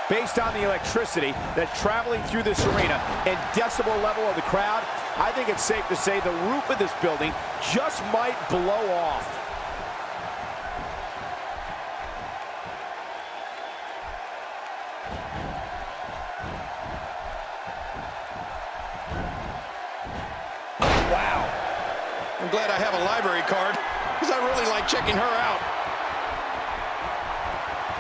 Based on the electricity that's traveling through this arena and decibel level of the crowd, I think it's safe to say the roof of this building just might blow off. Wow. I'm glad I have a library card because I really like checking her out.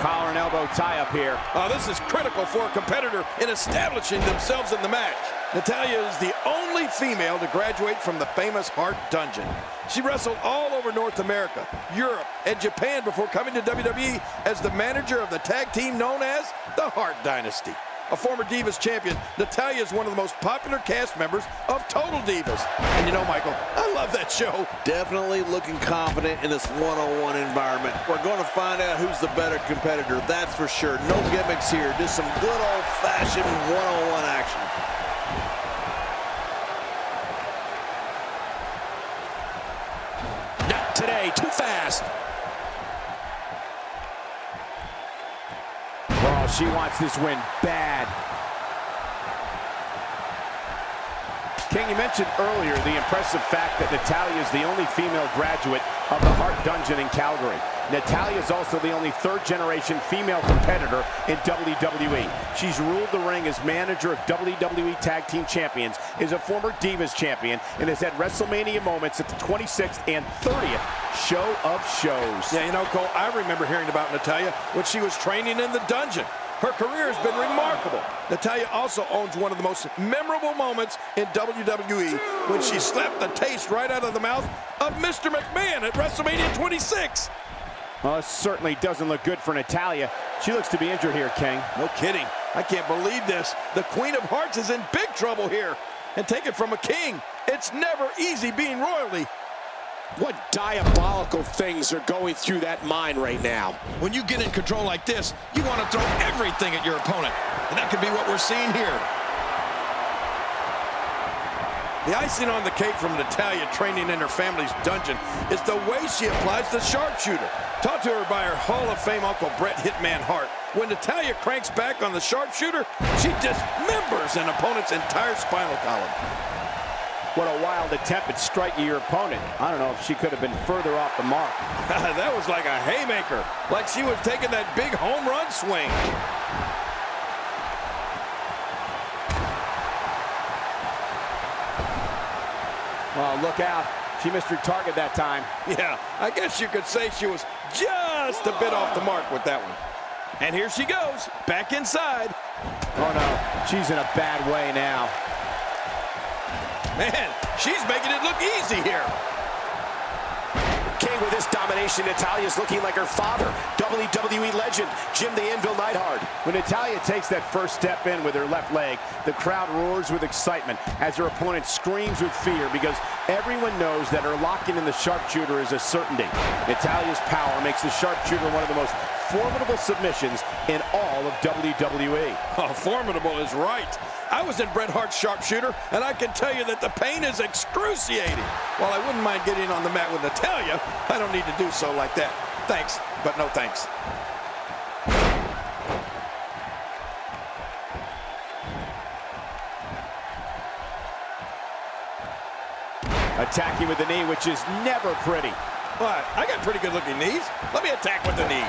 Collar and elbow tie up here. Oh, this is critical for a competitor in establishing themselves in the match. Natalya is the only female to graduate from the famous Hart Dungeon. She wrestled all over North America, Europe, and Japan before coming to WWE as the manager of the tag team known as the Hart Dynasty. A former Divas champion, Natalya is one of the most popular cast members of Total Divas. And you know, Michael, I love that show. Definitely looking confident in this one-on-one environment. We're going to find out who's the better competitor, that's for sure. No gimmicks here, just some good old-fashioned one-on-one action. Not today, too fast. Oh, she wants this win bad. King, you mentioned earlier the impressive fact that Natalya is the only female graduate of the Hart Dungeon in Calgary. Natalya is also the only third-generation female competitor in WWE. She's ruled the ring as manager of WWE Tag Team Champions, is a former Divas champion, and has had WrestleMania moments at the 26th and 30th show of shows. Yeah, you know, Cole, I remember hearing about Natalya when she was training in the dungeon. Her career has been remarkable. Natalya also owns one of the most memorable moments in WWE when she slapped the taste right out of the mouth of Mr. McMahon at WrestleMania 26. Well, it certainly doesn't look good for Natalya. She looks to be injured here, King. No kidding. I can't believe this. The Queen of Hearts is in big trouble here. And take it from a king, it's never easy being royalty. What diabolical things are going through that mind right now? When you get in control like this, you want to throw everything at your opponent. And that could be what we're seeing here. The icing on the cake from Natalya training in her family's dungeon is the way she applies the sharpshooter. Taught to her by her Hall of Fame uncle Bret Hitman Hart. When Natalya cranks back on the sharpshooter, she dismembers an opponent's entire spinal column. What a wild attempt at striking your opponent. I don't know if she could have been further off the mark. That was like a haymaker, like she was taking that big home run swing. Well, look out. She missed her target that time. Yeah, I guess you could say she was just a bit off the mark with that one. And here she goes, back inside. Oh, no. She's in a bad way now. Man, she's making it look easy here. King, with this domination, Natalya's looking like her father, WWE legend, Jim the Anvil Neidhart. When Natalya takes that first step in with her left leg, the crowd roars with excitement as her opponent screams with fear because everyone knows that her locking in the sharpshooter is a certainty. Natalya's power makes the sharpshooter one of the most formidable submissions in all of WWE. Oh, formidable is right. I was in Bret Hart's sharpshooter, and I can tell you that the pain is excruciating. While I wouldn't mind getting on the mat with Natalya, I don't need to do so like that. Thanks, but no thanks. Attacking with the knee, which is never pretty. What? I got pretty good-looking knees. Let me attack with the knee.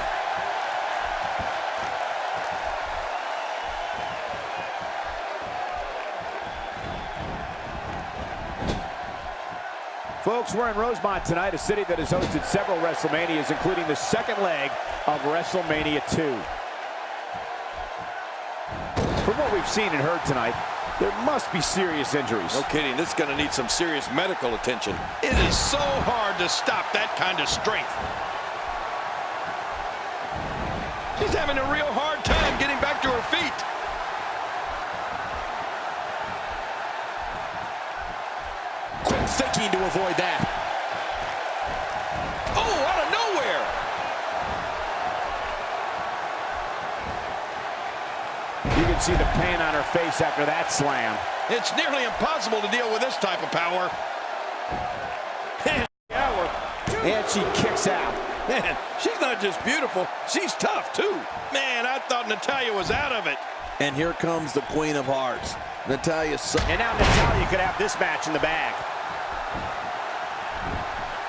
Folks, we're in Rosemont tonight, a city that has hosted several WrestleManias, including the second leg of WrestleMania 2. From what we've seen and heard tonight, there must be serious injuries. No kidding, this is going to need some serious medical attention. It is so hard to stop that kind of strength. She's having a real hard time getting back to her feet. Quick thinking to avoid that. Oh, out of nowhere. You can see the pain on her face after that slam. It's nearly impossible to deal with this type of power. And she kicks out. Man, she's not just beautiful, she's tough too. Man, I thought Natalya was out of it. And here comes the Queen of Hearts, Natalya. And now Natalya could have this match in the bag.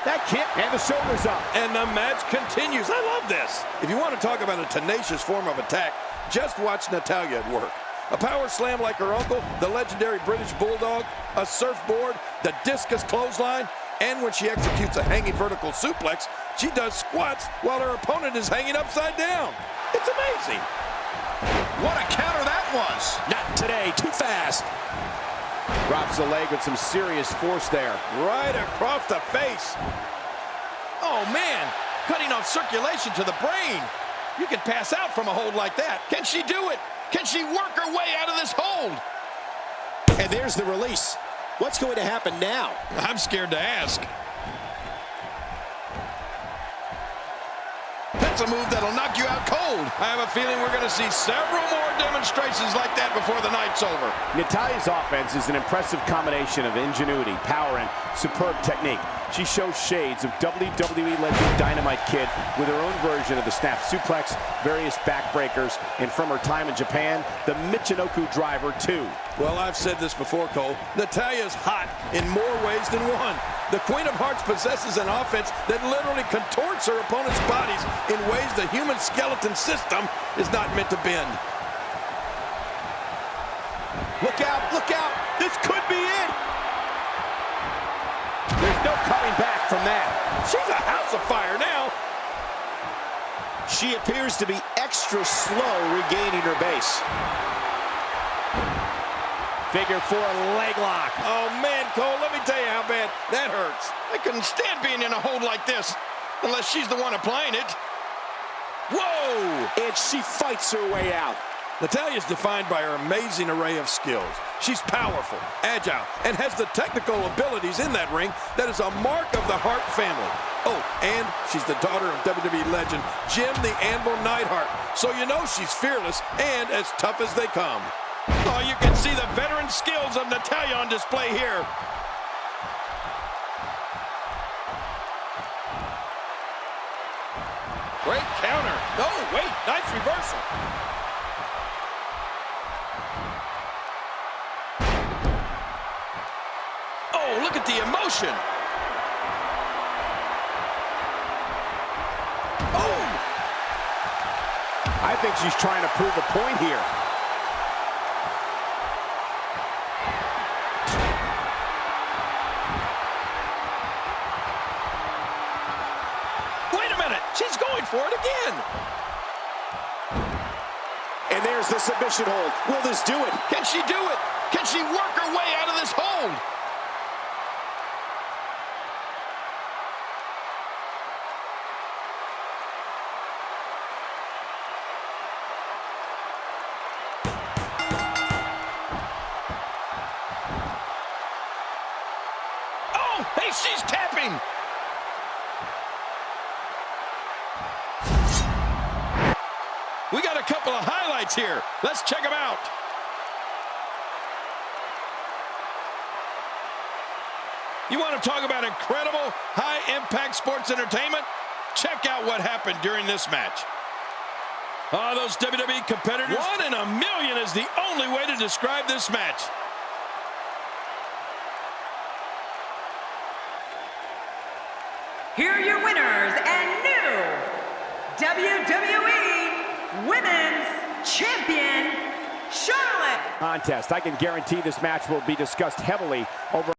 That kick, and the shoulder's up. And the match continues. I love this. If you want to talk about a tenacious form of attack, just watch Natalya at work. A power slam like her uncle, the legendary British Bulldog, a surfboard, the discus clothesline, and when she executes a hanging vertical suplex, she does squats while her opponent is hanging upside down. It's amazing. What a counter that was. Not today, too fast. Drops the leg with some serious force there. Right across the face. Oh, man. Cutting off circulation to the brain. You can pass out from a hold like that. Can she do it? Can she work her way out of this hold? And there's the release. What's going to happen now? I'm scared to ask. That's a move that'll knock you out cold. I have a feeling we're going to see several more demonstrations like that before the night's over. Natalya's offense is an impressive combination of ingenuity, power, and superb technique. She shows shades of WWE legend Dynamite Kid with her own version of the snap suplex, various backbreakers, and from her time in Japan, the Michinoku driver too. Well, I've said this before, Cole. Natalya's hot in more ways than one. The Queen of Hearts possesses an offense that literally contorts her opponent's bodies in ways the human skeleton system is not meant to bend. Look out, look out. This could be it. There's no coming back from that. She's a house of fire now. She appears to be extra slow regaining her base. Figure 4 leg lock. Oh, man, Cole, let me tell you how bad that hurts. I couldn't stand being in a hold like this unless she's the one applying it. Whoa! And she fights her way out. Natalya's defined by her amazing array of skills. She's powerful, agile, and has the technical abilities in that ring that is a mark of the Hart family. Oh, and she's the daughter of WWE legend Jim the Anvil Neidhart. So you know she's fearless and as tough as they come. Oh, you can see the veteran skills of Natalya on display here. Great counter. Oh, wait, nice reversal. Oh, look at the emotion. Oh! I think she's trying to prove a point here. Wait a minute, she's going for it again. And there's the submission hold. Will this do it? Can she do it? Can she work her way out of this hold? Oh, hey, she's tapping. We got a couple of highlights here. Let's check them out. You want to talk about incredible high-impact sports entertainment? Check out what happened during this match. Oh, those WWE competitors. 1 in a million is the only way to describe this match. Here are your winners and new WWE Women's Champion, Charlotte. Contest. I can guarantee this match will be discussed heavily over